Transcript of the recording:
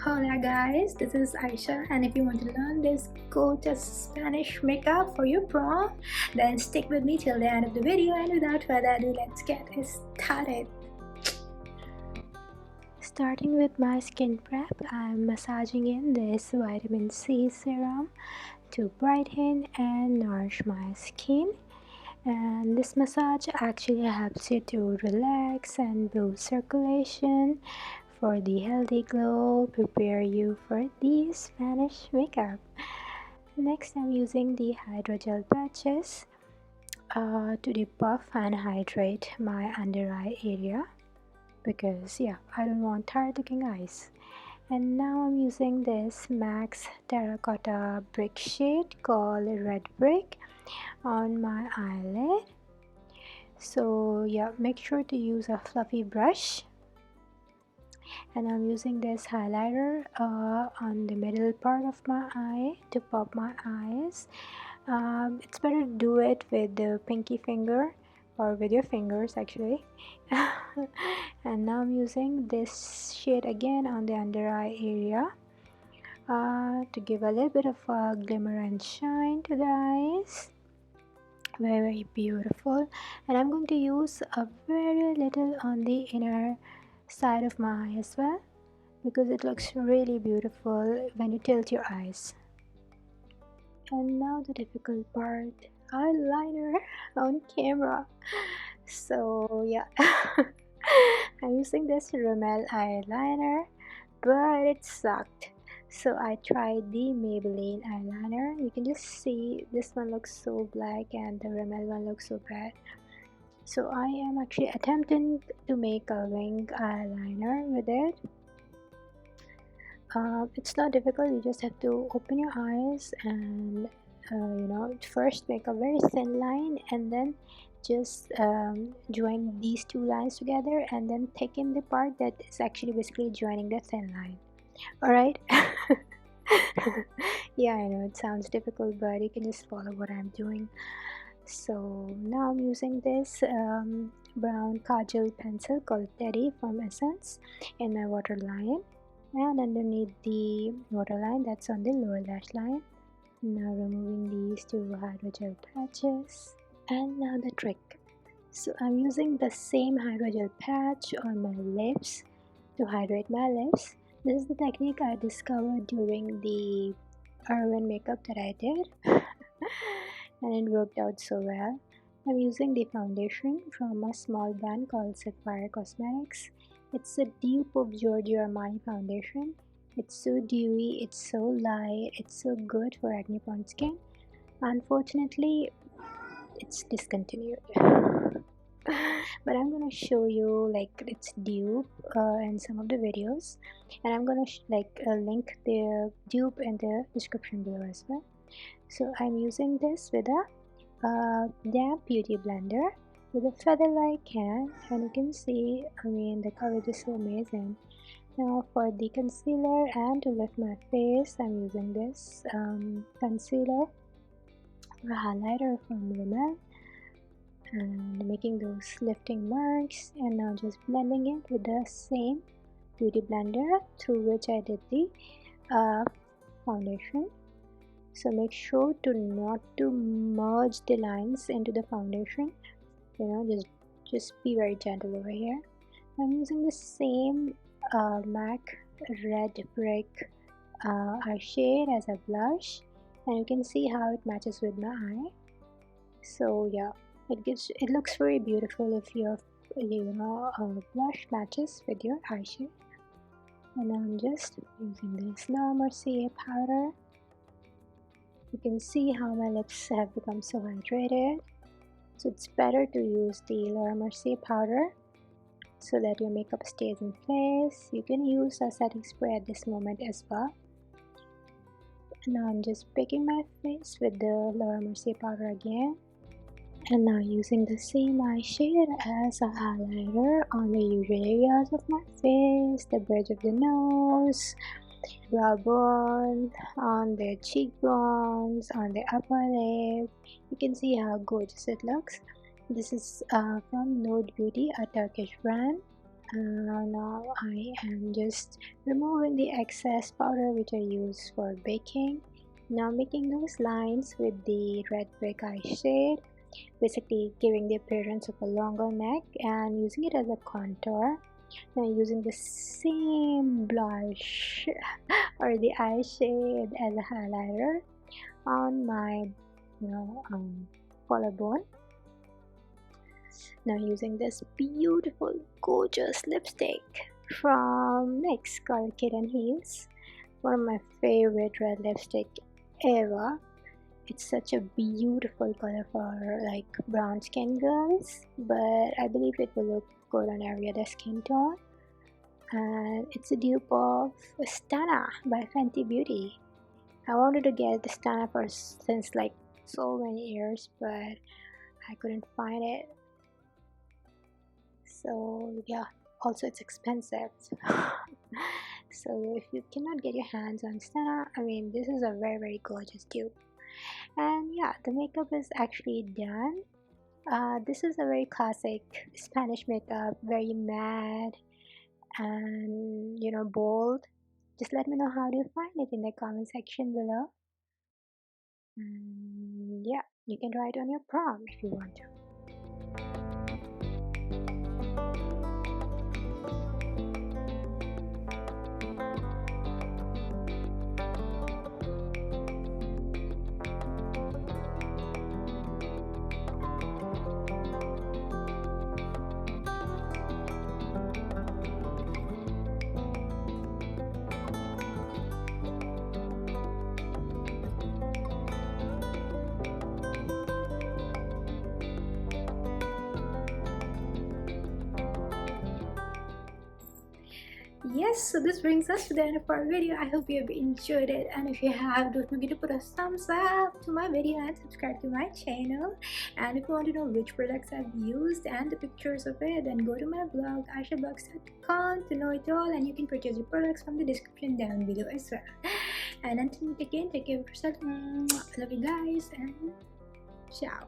Hola guys, this is Aisha, and if you want to learn this gorgeous Spanish makeup for your prom, then stick with me till the end of the video, and without further ado, let's get started. Starting with my skin prep, I'm massaging in this vitamin C serum to brighten and nourish my skin. And this massage actually helps you to relax and boost circulation for the healthy glow, prepare you for the Spanish makeup. Next, I'm using the hydrogel patches to depuff and hydrate my under eye area because I don't want tired looking eyes. And now I'm using this Max Terracotta Brick shade called Red Brick on my eyelid. So make sure to use a fluffy brush, and I'm using this highlighter on the middle part of my eye to pop my eyes. It's better to do it with the pinky finger or with your fingers actually. And now I'm using this shade again on the under eye area to give a little bit of a glimmer and shine to the eyes. Very beautiful. And I'm going to use a very little on the inner side of my eye as well, because it looks really beautiful when you tilt your eyes. And now the difficult part, eyeliner on camera. So I'm using this Rimmel eyeliner, but it sucked. So I tried the Maybelline eyeliner. You can just see this one looks so black and the Rimmel one looks so bad. So I am actually attempting to make a wing eyeliner with it. It's not difficult. You just have to open your eyes and first make a very thin line, and then just join these two lines together, and then thicken the part that is actually basically joining the thin line. All right. Yeah, I know it sounds difficult, but you can just follow what I'm doing. So now I'm using this brown kajal pencil called Teddy from Essence in my waterline, and underneath the waterline, that's on the lower lash line. Now removing these two hydrogel patches. And now the trick. So I'm using the same hydrogel patch on my lips to hydrate my lips. This is the technique I discovered during the Irwin makeup that I did. And it worked out so well. I'm using the foundation from a small brand called Sapphire Cosmetics. It's a dupe of Giorgio Armani foundation. It's so dewy, it's so light, it's so good for acne prone skin. Unfortunately, it's discontinued. But I'm gonna show you like its dupe in some of the videos, and I'm gonna link the dupe in the description below as well. So I'm using this with a damp beauty blender with a feather-like can, and you can see, the coverage is so amazing. Now for the concealer and to lift my face, I'm using this concealer or highlighter from Rimmel, and making those lifting marks, and now just blending it with the same beauty blender through which I did the foundation. So make sure to not to merge the lines into the foundation, just be very gentle over here. I'm using the same MAC Red Brick eye shade as a blush, and you can see how it matches with my eye. So it looks very beautiful if your blush matches with your eye shade. And I'm just using this Laura Mercier powder. You can see how my lips have become so hydrated. So it's better to use the Laura Mercier powder so that your makeup stays in place. You can use a setting spray at this moment as well. Now I'm just picking my face with the Laura Mercier powder again, and now using the same eye shade as a highlighter on the usual areas of my face, the bridge of the nose, brow bone, on the cheekbones, on the upper lip. You can see how gorgeous it looks. This is from Nude Beauty, a Turkish brand. Now I am just removing the excess powder which I use for baking. Now making those lines with the red brick eye shade, basically giving the appearance of a longer neck and using it as a contour. Now using the same blush or the eye shade as a highlighter on my collarbone. Now using this beautiful gorgeous lipstick from NYX called Kitten Heels, one of my favorite red lipstick ever. It's such a beautiful color for like brown skin girls, but I believe it will look good on every other skin tone. And it's a dupe of Stana by Fenty Beauty. I wanted to get the Stana for since like so many years, but I couldn't find it. So yeah, also it's expensive. So if you cannot get your hands on Stana, I mean this is a very gorgeous dupe. And yeah, the makeup is actually done. This is a very classic Spanish makeup, very matte and bold. Just let me know how do you find it in the comment section below. And yeah, you can try it on your prom if you want to. Yes, so this brings us to the end of our video. I hope you have enjoyed it, and if you have, don't forget to put a thumbs up to my video and subscribe to my channel. And if you want to know which products I've used and the pictures of it, then go to my blog aishablogs.com to know it all, and you can purchase your products from the description down below as well. And until we meet again, take care of yourself. Love you guys, and ciao.